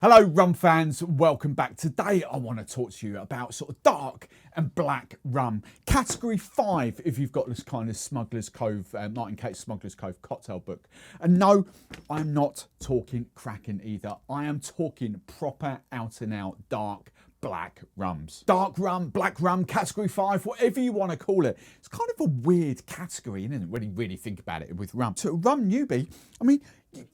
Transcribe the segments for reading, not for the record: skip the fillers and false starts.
Hello rum fans, welcome back. Today I want to talk to you about sort of dark and black rum. Category 5 if you've got this kind of Smuggler's Cove, Martin Cate's Smuggler's Cove cocktail book. And no, I'm not talking Kraken either. I am talking proper out and out dark black rums. Dark rum, black rum, category 5, whatever you want to call it. It's kind of a weird category, isn't it, when you really think about it with rum. So a rum newbie, I mean,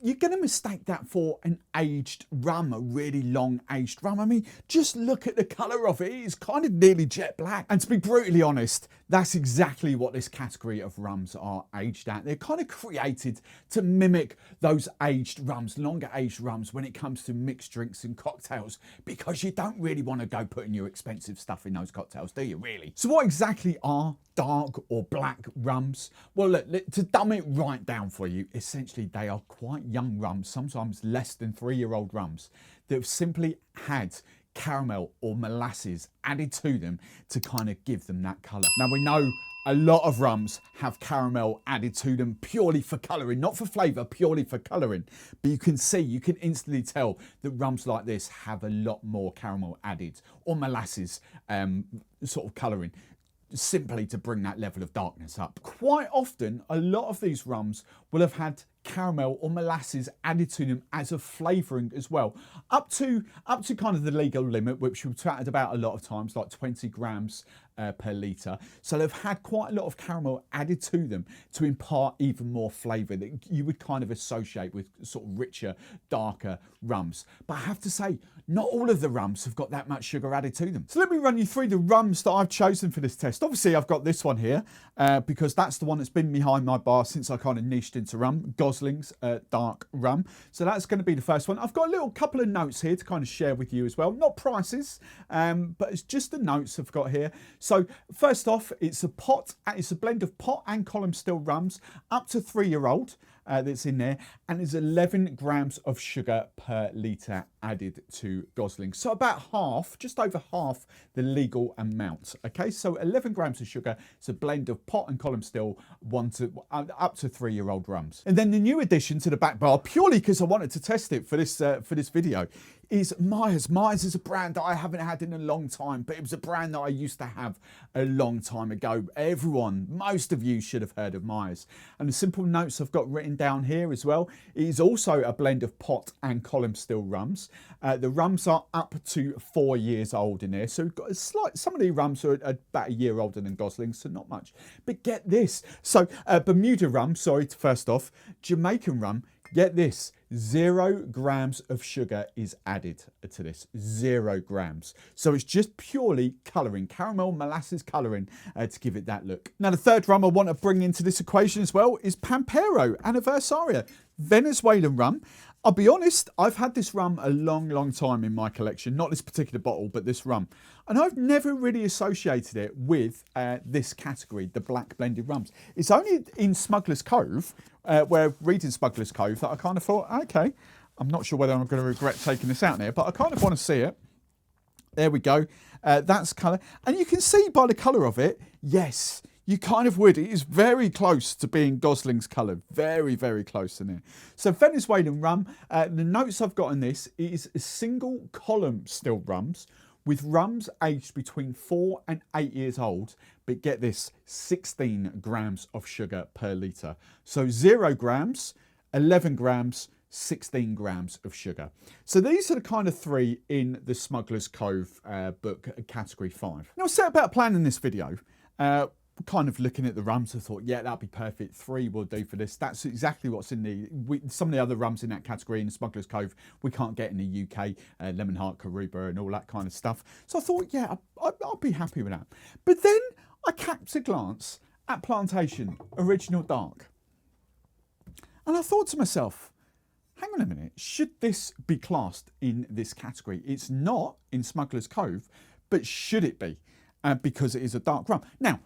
you're going to mistake that for an aged rum, a really long aged rum. I mean, just look at the colour of it. It's kind of nearly jet black. And to be brutally honest, that's exactly what this category of rums are aged at. They're kind of created to mimic those aged rums, longer aged rums when it comes to mixed drinks and cocktails, because you don't really want to go putting your expensive stuff in those cocktails, do you really? So what exactly are dark or black rums? Well, look, to dumb it right down for you, essentially they are quite young rums, sometimes less than 3-year-old rums, that have simply had caramel or molasses added to them to kind of give them that colour. Now we know a lot of rums have caramel added to them purely for colouring, not for flavour, purely for colouring. But you can instantly tell that rums like this have a lot more caramel added or molasses sort of colouring, simply to bring that level of darkness up. Quite often, a lot of these rums will have had caramel or molasses added to them as a flavouring as well, up to kind of the legal limit, which we've chatted about a lot of times, like 20 grams per litre. So they've had quite a lot of caramel added to them to impart even more flavour that you would kind of associate with sort of richer, darker rums. But I have to say, not all of the rums have got that much sugar added to them. So let me run you through the rums that I've chosen for this test. Obviously, I've got this one here because that's the one that's been behind my bar since I kind of niched into rum, Goslings Dark Rum. So that's going to be the first one. I've got a little couple of notes here to kind of share with you as well. Not prices, but it's just the notes I've got here. So first off, it's a blend of pot and column still rums, up to 3-year-old that's in there, and there's 11 grams of sugar per litre added to Goslings. So about half, just over half the legal amount. Okay, so 11 grams of sugar. It's a blend of pot and column still, up to 3-year-old rums. And then the new addition to the back bar, purely because I wanted to test it for this video, is Myers. Myers is a brand that I haven't had in a long time, but it was a brand that I used to have a long time ago. Most of you should have heard of Myers. And the simple notes I've got written down here as well, it is also a blend of pot and column still rums. The rums are up to 4 years old in there. So we've got some of the rums are about a year older than Goslings, so not much. But get this. So Bermuda rum, first off, Jamaican rum, get this, 0 grams of sugar is added to this, 0 grams. So it's just purely colouring, caramel, molasses colouring to give it that look. Now the third rum I want to bring into this equation as well is Pampero Anniversario, Venezuelan rum. I'll be honest, I've had this rum a long time in my collection, not this particular bottle, but this rum. And I've never really associated it with this category, the black blended rums. It's only in Smuggler's Cove, where reading Smuggler's Cove, that I kind of thought, okay, I'm not sure whether I'm going to regret taking this out there, but I kind of want to see it. There we go. That's colour. And you can see by the colour of it, yes, you kind of would. It is very close to being Gosling's colour. Very close in there. So Venezuelan rum, the notes I've got in this is a single column still rums, with rums aged between 4 and 8 years old, but get this, 16 grams of sugar per litre. So 0 grams, 11 grams, 16 grams of sugar. So these are the kind of 3 in the Smuggler's Cove book, category 5. Now I set about planning this video, kind of looking at the rums, I thought, yeah, that'd be perfect. 3 will do for this. That's exactly what's in some of the other rums in that category in the Smuggler's Cove we can't get in the UK, Lemon Heart, Karuba and all that kind of stuff. So I thought, yeah, I'll be happy with that. But then I cast a glance at Plantation Original Dark. And I thought to myself, hang on a minute, should this be classed in this category? It's not in Smuggler's Cove, but should it be? Because it is a dark rum. Now,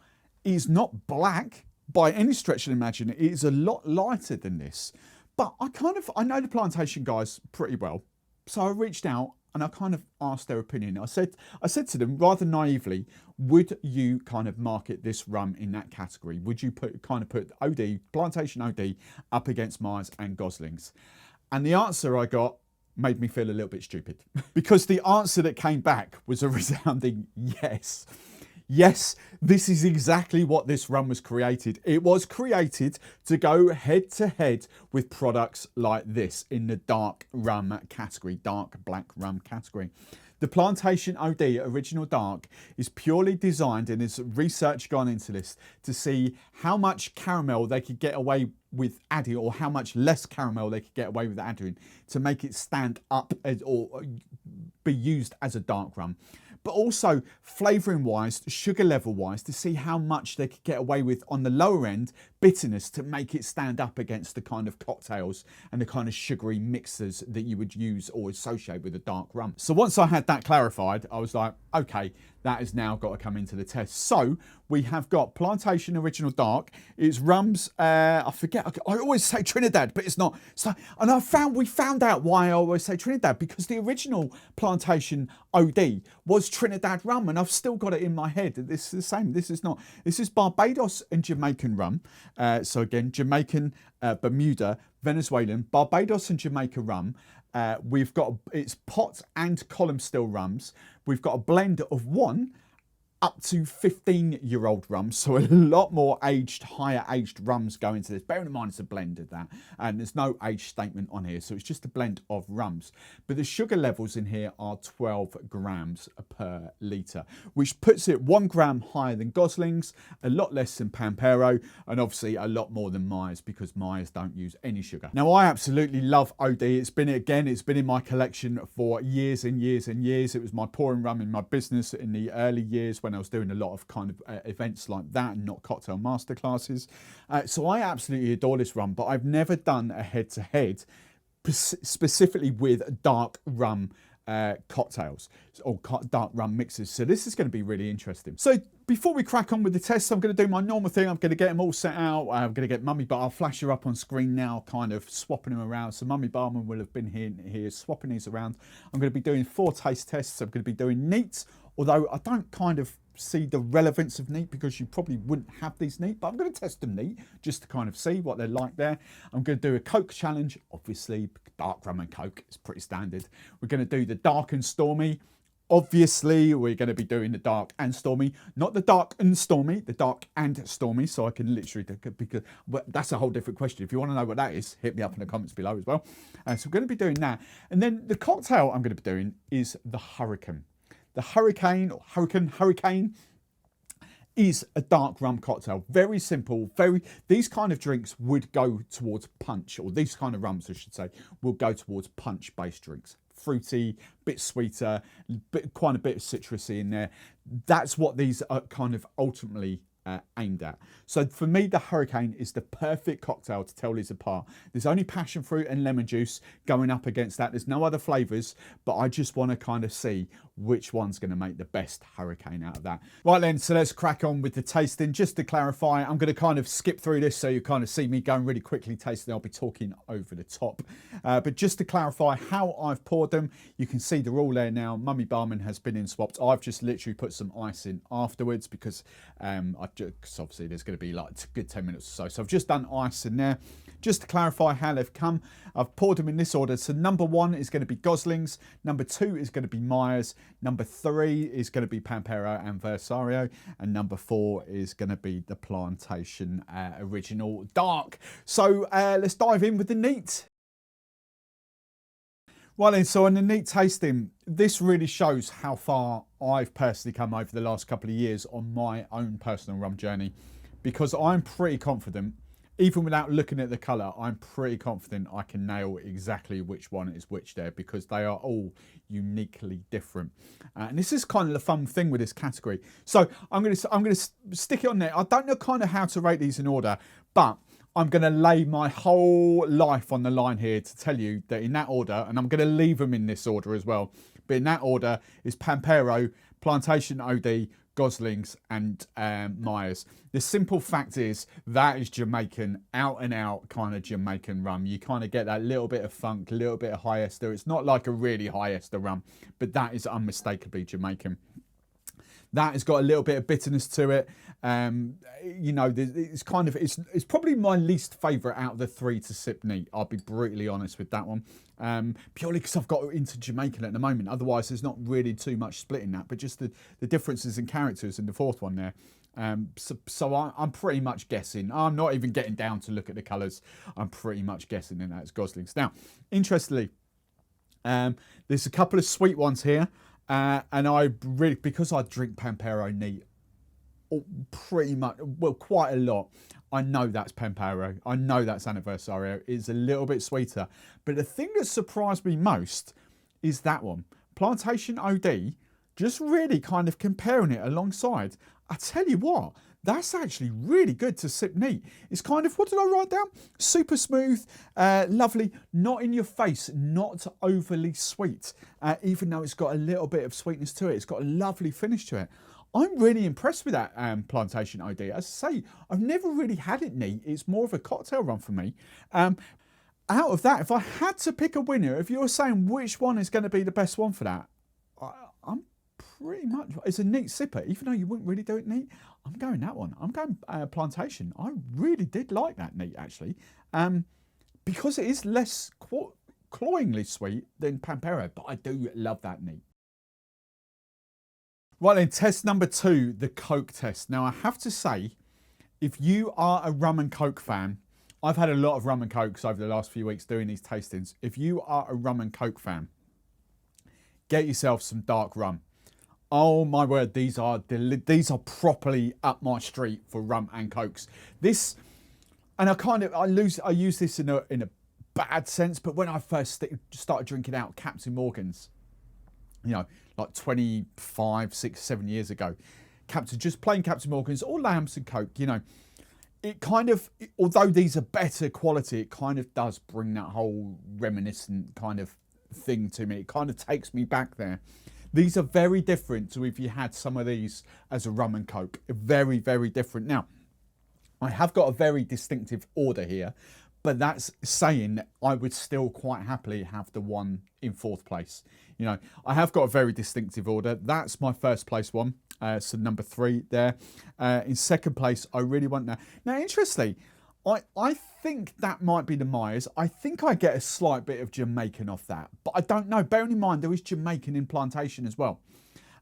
it is not black by any stretch of the imagination. It is a lot lighter than this. But I know the Plantation guys pretty well. So I reached out and I kind of asked their opinion. I said to them rather naively, would you kind of market this rum in that category? Would you put OD, Plantation OD up against Myers and Goslings? And the answer I got made me feel a little bit stupid because the answer that came back was a resounding yes. Yes, this is exactly what this rum was created. It was created to go head to head with products like this in the dark rum category, dark black rum category. The Plantation OD Original Dark is purely designed, and there's research gone into this, to see how much caramel they could get away with adding, or how much less caramel they could get away with adding, to make it stand up or be used as a dark rum. But also flavouring wise, sugar level wise, to see how much they could get away with on the lower end bitterness, to make it stand up against the kind of cocktails and the kind of sugary mixers that you would use or associate with a dark rum. So once I had that clarified, I was like, okay, that has now got to come into the test. So we have got Plantation Original Dark. It's rums, I forget, I always say Trinidad, but it's not. So, and we found out why I always say Trinidad, because the original Plantation OD was Trinidad rum, and I've still got it in my head. This is the same. This is not. This is Barbados and Jamaican rum. So again, Jamaican, Bermuda, Venezuelan, Barbados and Jamaica rum. We've got, it's pot and column still rums. We've got a blend of 1 up to 15-year-old rums, so a lot more aged, higher aged rums go into this. Bearing in mind it's a blend of that, and there's no age statement on here, so it's just a blend of rums. But the sugar levels in here are 12 grams per litre, which puts it 1 gram higher than Goslings, a lot less than Pampero, and obviously a lot more than Myers, because Myers don't use any sugar. Now, I absolutely love OD. It's been in my collection for years and years and years. It was my pouring rum in my business in the early years when I was doing a lot of kind of events like that and not cocktail masterclasses. So I absolutely adore this rum, but I've never done a head-to-head specifically with dark rum cocktails or dark rum mixes. So this is going to be really interesting. So before we crack on with the test, I'm going to do my normal thing. I'm going to get them all set out. I'm going to get Mummy Bar. I'll flash her up on screen now, kind of swapping them around. So Mummy Barman will have been here swapping these around. I'm going to be doing 4 taste tests. I'm going to be doing neat, although I don't kind of see the relevance of neat, because you probably wouldn't have these neat, but I'm going to test them neat just to kind of see what they're like there. I'm going to do a Coke challenge, obviously, dark rum and Coke, it's pretty standard. We're going to do the dark and stormy. Obviously, we're going to be doing the dark and stormy, not the dark and stormy, the dark and stormy. So I can literally, because that's a whole different question. If you want to know what that is, hit me up in the comments below as well. So we're going to be doing that. And then the cocktail I'm going to be doing is the Hurricane. The Hurricane is a dark rum cocktail. Very simple, these kind of drinks would go towards punch, or these kind of rums, I should say, will go towards punch-based drinks. Fruity, bit sweeter, quite a bit of citrusy in there. That's what these are kind of ultimately aimed at. So for me, the Hurricane is the perfect cocktail to tell these apart. There's only passion fruit and lemon juice going up against that. There's no other flavours, but I just want to kind of see which one's going to make the best Hurricane out of that. Right then, so let's crack on with the tasting. Just to clarify, I'm going to kind of skip through this so you kind of see me going really quickly tasting. I'll be talking over the top. But just to clarify how I've poured them, you can see they're all there now. Mummy Barman has been in swapped. I've just literally put some ice in afterwards, because obviously there's going to be like a good 10 minutes or so. So I've just done ice in there. Just to clarify how they've come, I've poured them in this order. So number 1 is going to be Goslings. Number 2 is going to be Myers. Number 3 is going to be Pampero Anniversario. And number 4 is going to be the Plantation Original Dark. So let's dive in with the neat. Well then, so on the neat tasting, this really shows how far I've personally come over the last couple of years on my own personal rum journey, because I'm pretty confident, even without looking at the colour, I'm pretty confident I can nail exactly which one is which there, because they are all uniquely different. And this is kind of the fun thing with this category. So I'm going to stick it on there. I don't know kind of how to rate these in order, but I'm going to lay my whole life on the line here to tell you that in that order, and I'm going to leave them in this order as well, but in that order is Pampero, Plantation OD, Goslings and Myers. The simple fact is that is Jamaican, out and out kind of Jamaican rum. You kind of get that little bit of funk, a little bit of high ester. It's not like a really high ester rum, but that is unmistakably Jamaican. That has got a little bit of bitterness to it. You know, it's kind of, it's probably my least favourite out of the three to sip neat. I'll be brutally honest with that one. Purely because I've got into Jamaican at the moment. Otherwise, there's not really too much split in that, but just the differences in characters in the fourth one there. So I'm pretty much guessing. I'm not even getting down to look at the colours. I'm pretty much guessing in that it's Goslings. Now, interestingly, there's a couple of sweet ones here. And I really, because I drink Pampero neat pretty much, well, quite a lot, I know that's Pampero. I know that's Anniversario. It's a little bit sweeter. But the thing that surprised me most is that one. Plantation OD, just really kind of comparing it alongside. I tell you what, that's actually really good to sip neat. It's kind of, what did I write down? Super smooth, lovely, not in your face, not overly sweet, even though it's got a little bit of sweetness to it. It's got a lovely finish to it. I'm really impressed with that Plantation OD. As I say, I've never really had it neat. It's more of a cocktail run for me. Out of that, if I had to pick a winner, if you were saying which one is going to be the best one for that, I'm pretty much, it's a neat sipper, even though you wouldn't really do it neat. I'm going that one. I'm going Plantation. I really did like that neat, actually, because it is less cloyingly sweet than Pampero, but I do love that neat. Right then, test number 2, the Coke test. Now, I have to say, if you are a Rum and Coke fan, I've had a lot of Rum and Cokes over the last few weeks doing these tastings. If you are a Rum and Coke fan, get yourself some Dark Rum. Oh my word, these are properly up my street for Rum and Cokes. This, and I use this in a bad sense, but when I first started drinking out Captain Morgan's, you know, like 25, 6, 7 years ago, just plain Captain Morgan's or Lambs and Coke, you know, it kind of, although these are better quality, it kind of does bring that whole reminiscent kind of thing to me. It kind of takes me back there. These are very different to if you had some of these as a Rum and Coke. Very, very different. Now, I have got a very distinctive order here, but that's saying that I would still quite happily have the one in 4th place. You know, I have got a very distinctive order. That's my 1st place one. So number 3 there. In 2nd place, I really want that. Now, interestingly, I think that might be the Myers. I think I get a slight bit of Jamaican off that, but I don't know. Bearing in mind, there is Jamaican in Plantation as well.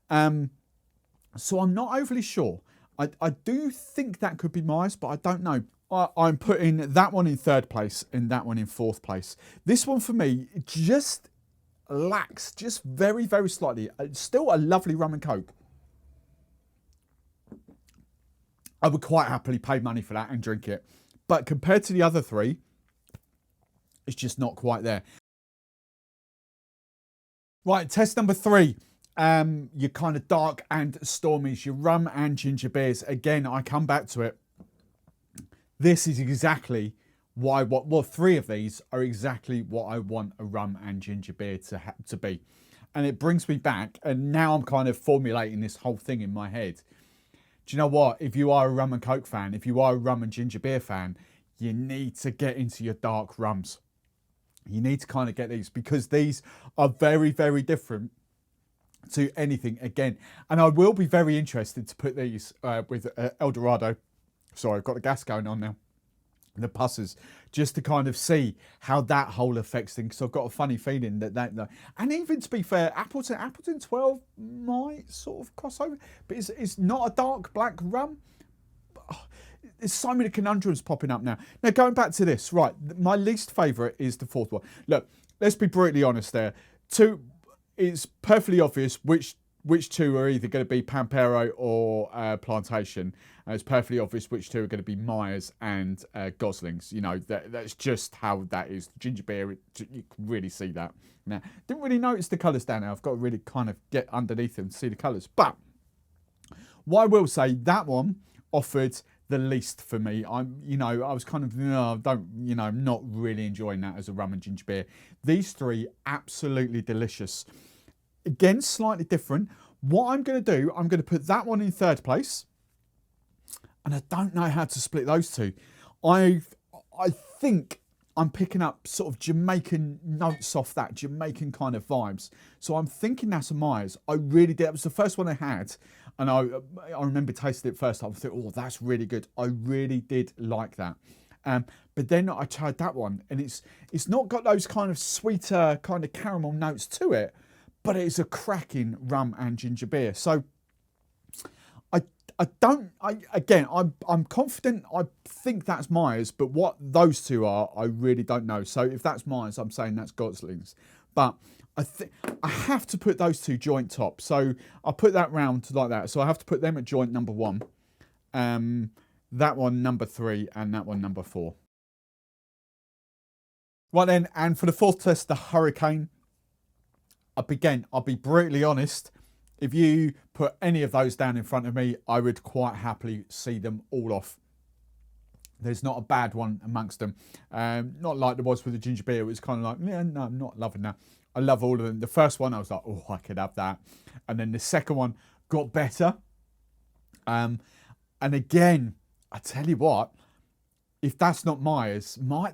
So I'm not overly sure. I do think that could be Myers, but I don't know. I'm putting that one in 3rd place and that one in 4th place. This one for me just lacks, just very, very slightly. Still a lovely Rum and Coke. I would quite happily pay money for that and drink it. But compared to the other 3, it's just not quite there. Right, test number 3. Your kind of dark and stormies, your rum and ginger beers. Again, I come back to it. This is exactly why, well, 3 of these are exactly what I want a rum and ginger beer to be. And it brings me back, and now I'm kind of formulating this whole thing in my head. Do you know what? If you are a Rum and Coke fan, if you are a Rum and Ginger Beer fan, you need to get into your dark rums. You need to kind of get these because these are very, very different to anything again. And I will be very interested to put these with El Dorado. Sorry, I've got the gas going on now. The pusses, just to kind of see how that whole affects things. So I've got a funny feeling that and even to be fair, Appleton 12 might sort of cross over, but it's not a dark black rum. Oh, there's so many conundrums popping up now. Now going back to this, right? My least favourite is the 4th one. Look, let's be brutally honest there. 2, it's perfectly obvious which 2 are either going to be Pampero or Plantation. It's perfectly obvious which 2 are going to be Myers and Goslings. You know, that's just how that is. Ginger beer, you can really see that. Now, didn't really notice the colours down there. I've got to really kind of get underneath them to see the colours. But what I will say, that one offered the least for me. I was kind of, not really enjoying that as a rum and ginger beer. These 3, absolutely delicious. Again, slightly different. What I'm going to do, I'm going to put that one in 3rd place. And I don't know how to split those 2. I think I'm picking up sort of Jamaican notes off that, Jamaican kind of vibes. So I'm thinking that's a Myers. I really did. It was the first one I had. And I remember tasting it first time. I thought, oh, that's really good. I really did like that. But then I tried that one, and it's not got those kind of sweeter kind of caramel notes to it, but it's a cracking rum and ginger beer. So I'm confident. I think that's Myers, but what those two are, I really don't know. So if that's Myers, I'm saying that's Goslings. But I have to put those two joint top. So I'll put that round like that. So I have to put them at joint number 1. That one number 3, and that one number 4. Right then, and for the 4th test, the Hurricane. I'll be brutally honest. If you put any of those down in front of me, I would quite happily see them all off. There's not a bad one amongst them. Not like there was with the ginger beer. It was kind of like, yeah, no, I'm not loving that. I love all of them. The first one, I was like, oh, I could have that. And then the second one got better. And again, I tell you what, if that's not Myers, my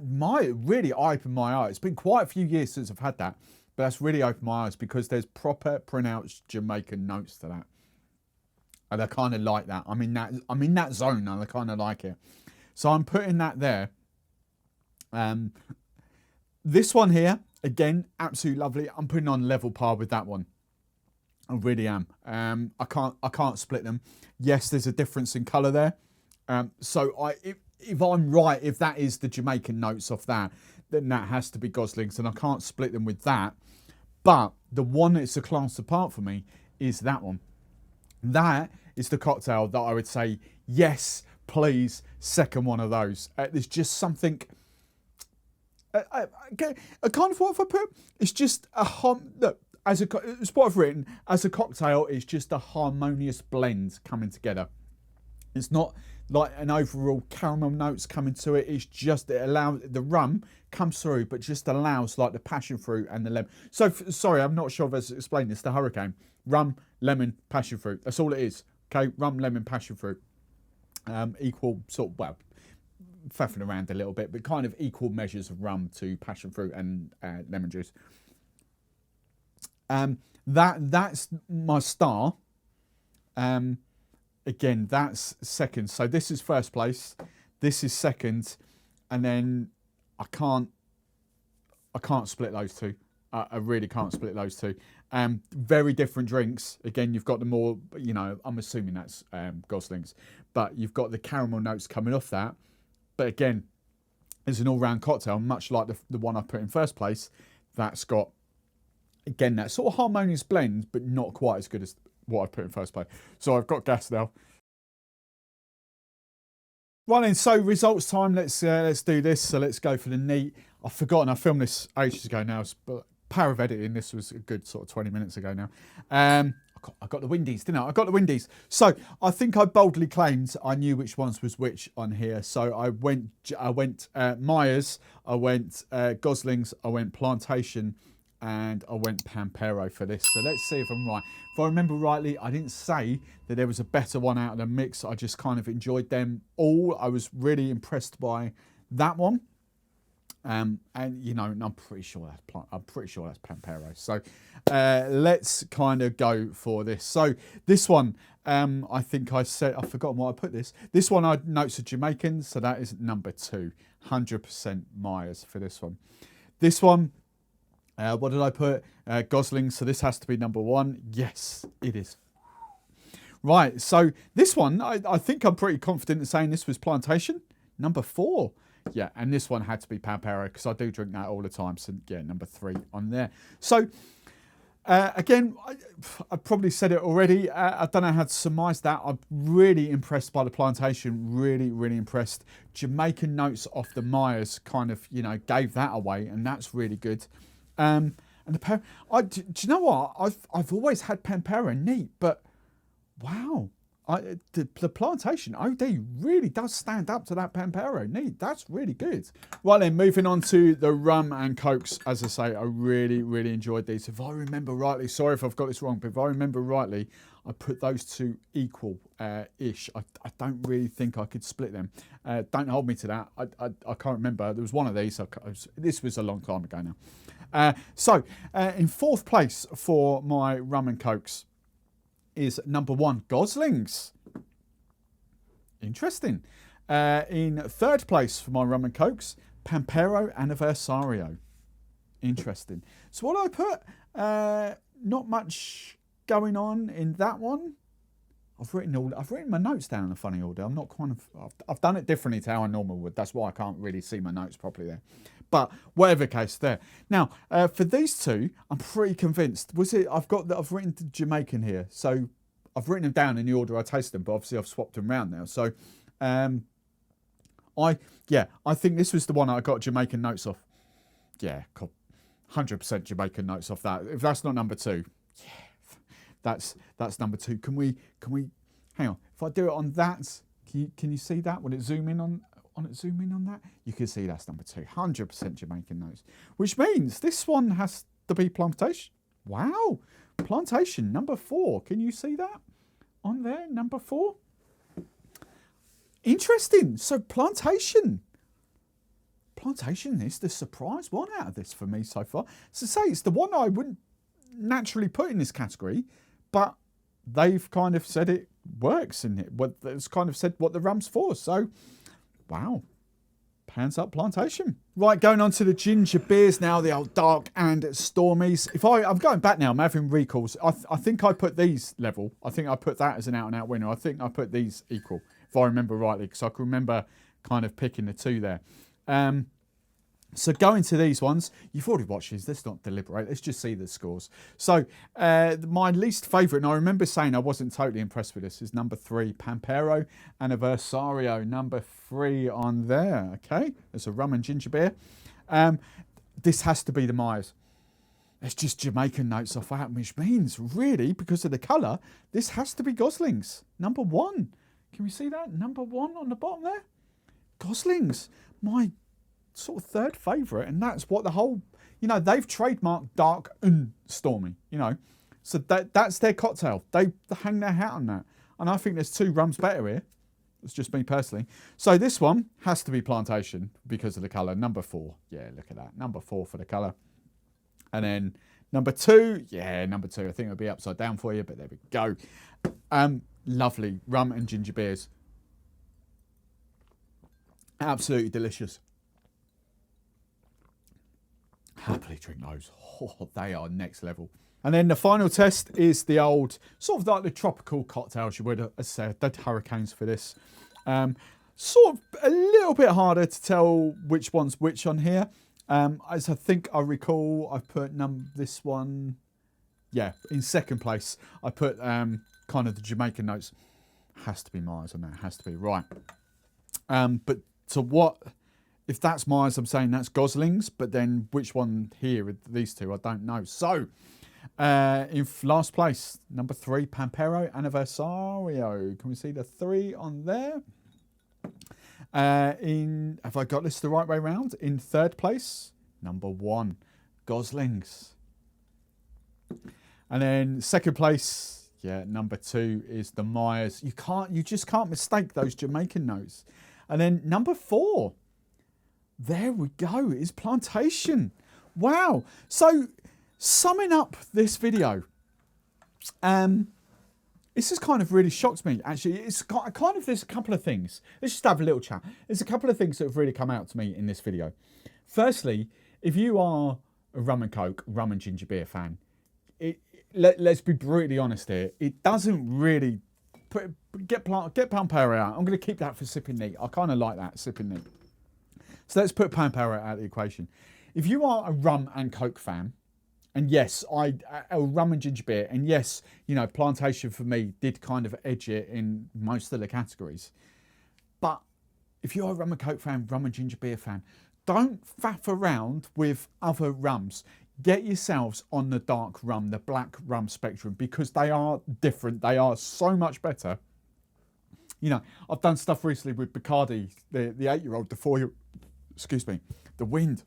really opened my eyes. It's been quite a few years since I've had that. But that's really opened my eyes because there's proper pronounced Jamaican notes to that. And I kind of like that. I'm in that zone and I kind of like it. So I'm putting that there. This one here, again, absolutely lovely. I'm putting on level par with that one. I really am. I can't split them. Yes, there's a difference in colour there. So if I'm right, if that is the Jamaican notes off that, then that has to be Goslings, and I can't split them with that. But the one that's a class apart for me is that one. That is the cocktail that I would say, yes, please, second one of those. There's just something. Kind of what if I put? It's just look, it's what I've written as a cocktail. It's just a harmonious blend coming together. It's not like an overall caramel notes coming to it. It's just, it allows, the rum comes through, but just allows like the passion fruit and the lemon. So, sorry, I'm not sure if I've explained this. The Hurricane, rum, lemon, passion fruit. That's all it is. Okay, rum, lemon, passion fruit. Equal sort of, well, faffing around a little bit, but kind of equal measures of rum to passion fruit and lemon juice. That's my star. Again, that's second. So this is first place. This is second, and then I can't split those two. I really can't split those two. Very different drinks. Again, you've got the more, you know, I'm assuming that's Goslings, but you've got the caramel notes coming off that. But again, it's an all-round cocktail, much like the one I put in first place. That's got, again, that sort of harmonious blend, but not quite as good as what I put in first place. So I've got gas now. Right then, so results time. Let's do this. So let's go for the neat. I've forgotten. I filmed this ages ago now, but power of editing. This was a good sort of 20 minutes ago now. I got the Windies, didn't I? I got the Windies. So I think I boldly claimed I knew which ones was which on here. So I went Myers, I went Goslings, I went Plantation, and I went Pampero for this. So let's see if I'm right. If I remember rightly, I didn't say that there was a better one out of the mix. I just kind of enjoyed them all. I was really impressed by that one. And you know, and I'm pretty sure that's Pampero. So let's kind of go for this. So this one, I think I said, I've forgotten what I put this. This one I notes are Jamaican, so that is number 2. 100% Myers for this one. This one, what did I put? Goslings, so this has to be number 1. Yes, it is. Right, so this one, I think I'm pretty confident in saying this was Plantation, number 4. Yeah, and this one had to be Pampero because I do drink that all the time. So yeah, number 3 on there. So again, I probably said it already. I don't know how to surmise that. I'm really impressed by the Plantation. Really, really impressed. Jamaican notes off the Myers kind of, you know, gave that away, and that's really good. And the do you know what? I've always had Pampero neat, but wow. The Plantation OD really does stand up to that Pampero neat. That's really good. Right then, moving on to the Rum and Cokes. As I say, I really, really enjoyed these. If I remember rightly, sorry if I've got this wrong, but if I remember rightly, I put those two equal-ish. I don't really think I could split them. Don't hold me to that. I can't remember. There was one of these. This was a long time ago now. So, in 4th place for my Rum and Cokes, is number 1, Goslings. Interesting. In third place for my Rum and Cokes, Pampero Anniversario. Interesting. So what I put, not much going on in that one. I've written my notes down in a funny order. I'm not I've done it differently to how I normally would. That's why I can't really see my notes properly there. But whatever case there. Now, for these two, I'm pretty convinced. I've written Jamaican here. So I've written them down in the order I tasted them, but obviously I've swapped them around now. So I think this was the one I got Jamaican notes off. Yeah, 100% Jamaican notes off that. If that's not number 2, yeah, that's number 2. Can we hang on? If I do it on that, can you see that? Will it zoom in on that? You can see that's number 2. 100% Jamaican notes, which means this one has to be Plantation. Wow, Plantation number 4. Can you see that on there? Number 4. Interesting. So Plantation is the surprise one out of this for me so far. So say it's the one I wouldn't naturally put in this category, but they've kind of said it works in it. It's kind of said what the rum's for. So, wow. Hands up, Plantation. Right, going on to the ginger beers now, the old Dark and Stormies. I'm going back now, I'm having recalls. I think I put these level. I think I put that as an out-and-out winner. I think I put these equal, if I remember rightly, because I can remember kind of picking the two there. So going to these ones, you've already watched these, let's not deliberate, let's just see the scores. So my least favourite, and I remember saying I wasn't totally impressed with this, is number 3, Pampero Anniversario, number 3 on there, okay? There's a rum and ginger beer. This has to be the Myers. It's just Jamaican notes off that, which means, really, because of the colour, this has to be Goslings, number 1. Can we see that? Number 1 on the bottom there? Goslings, my sort of third favourite, and that's what the whole, they've trademarked Dark Stormy, so that's their cocktail. They hang their hat on that, and I think there's 2 rums better here. It's just me personally. So this one has to be Plantation because of the colour. Number 4, yeah, look at that, number 4 for the colour. And then number 2, yeah, number 2. I think it'll be upside down for you, but there we go. Lovely rum and ginger beers. Absolutely delicious. Happily drink those. Oh, they are next level. And then the final test is the old, sort of like the tropical cocktails you would have said. They'd hurricanes for this. Sort of a little bit harder to tell which one's which on here. As I think I recall, I've put this one, yeah, in second place. I put kind of the Jamaican notes. Has to be Myers on that, has to be, right. But to what... If that's Myers, I'm saying that's Goslings, but then which one here, these two, I don't know. So, in last place, number 3, Pampero Anniversario. Can we see the 3 on there? Have I got this the right way round? In third place, number 1, Goslings. And then second place, yeah, number 2 is the Myers. You just can't mistake those Jamaican notes. And then number 4. There we go, it's Plantation. Wow. So, summing up this video, this has kind of really shocked me, actually. It's kind of, there's a couple of things. Let's just have a little chat. There's a couple of things that have really come out to me in this video. Firstly, if you are a Rum and Coke, Rum and Ginger Beer fan, let's be brutally honest here, it doesn't really... Get Pampero out. I'm going to keep that for sipping neat. I kind of like that, sipping neat. So let's put Pampero out of the equation. If you are a Rum and Coke fan, and yes, a Rum and Ginger Beer, and yes, Plantation for me did kind of edge it in most of the categories. But if you're a Rum and Coke fan, Rum and Ginger Beer fan, don't faff around with other rums. Get yourselves on the dark rum, the black rum spectrum, because they are different. They are so much better. I've done stuff recently with Bacardi, the 8-year-old, the 4-year-old, excuse me, the Wind.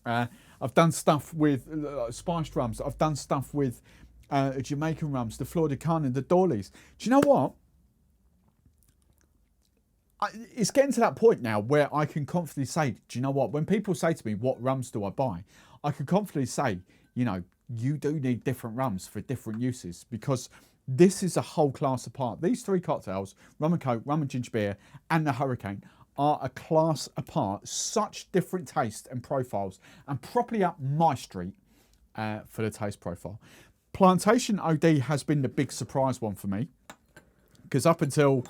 I've done stuff with spiced rums. I've done stuff with Jamaican rums, the Flor de Carne, the Dorleys. Do you know what? It's getting to that point now where I can confidently say, do you know what? When people say to me, what rums do I buy? I can confidently say, you do need different rums for different uses, because This is a whole class apart. These three cocktails, Rum and Coke, Rum and Ginger Beer, and the Hurricane, are a class apart. Such different tastes and profiles, and properly up my street for the taste profile. Plantation OD has been the big surprise one for me, because up until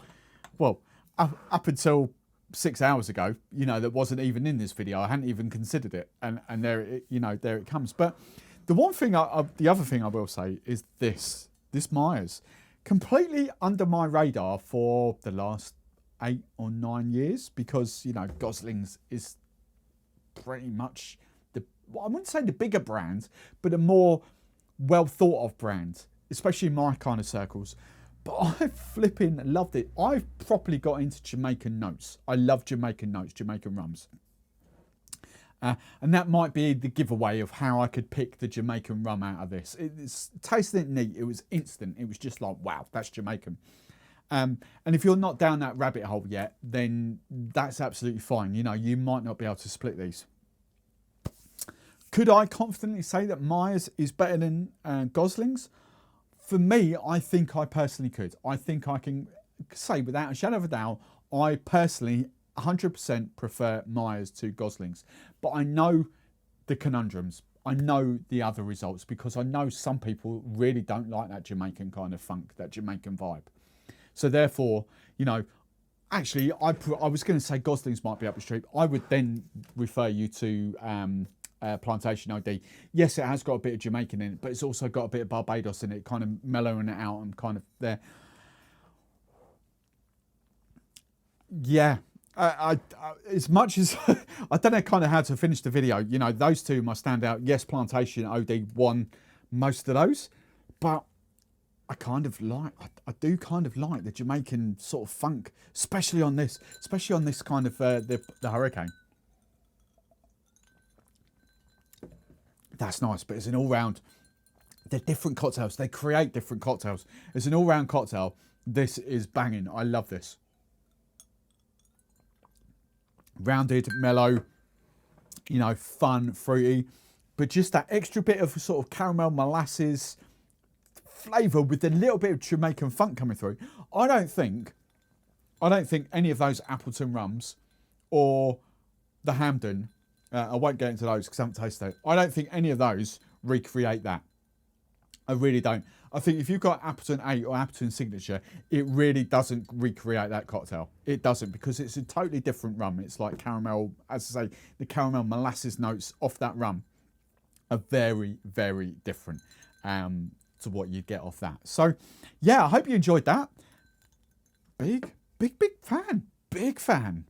6 hours ago, you know, that wasn't even in this video. I hadn't even considered it, and there it comes. But the one thing, the other thing I will say is this Myers, completely under my radar for the last 8 or 9 years, because, you know, Goslings is pretty much I wouldn't say the bigger brand, but a more well thought of brand, especially in my kind of circles. But I flipping loved it. I've properly got into Jamaican notes. I love Jamaican notes, Jamaican rums. And that might be the giveaway of how I could pick the Jamaican rum out of this. It's tasted neat. It was instant. It was just like, wow, that's Jamaican. And if you're not down that rabbit hole yet, then that's absolutely fine. You know, you might not be able to split these. Could I confidently say that Myers is better than Goslings? For me, I think I personally could. I think I can say without a shadow of a doubt, I personally 100% prefer Myers to Goslings. But I know the conundrums. I know the other results, because I know some people really don't like that Jamaican kind of funk, that Jamaican vibe. So therefore, you know, actually, I was going to say Goslings might be up the street. I would then refer you to Plantation OD. Yes, it has got a bit of Jamaican in it, but it's also got a bit of Barbados in it, kind of mellowing it out and kind of there. Yeah, as much as I don't know kind of how to finish the video, you know, those two must stand out. Yes, Plantation OD won most of those, but I do kind of like the Jamaican sort of funk, especially on this kind of the Hurricane. That's nice, but it's an all-round. They're different cocktails. They create different cocktails. It's an all-round cocktail. This is banging. I love this. Rounded, mellow, you know, fun, fruity, but just that extra bit of sort of caramel molasses flavour with a little bit of Jamaican funk coming through. I don't think any of those Appleton rums or the Hampden, I won't get into those because I haven't tasted it. I don't think any of those recreate that. I really don't. I think if you've got Appleton 8 or Appleton Signature, it really doesn't recreate that cocktail. It doesn't, because it's a totally different rum. It's like caramel, as I say, the caramel molasses notes off that rum are very, very different to what you get off that. So, yeah, I hope you enjoyed that. Big fan.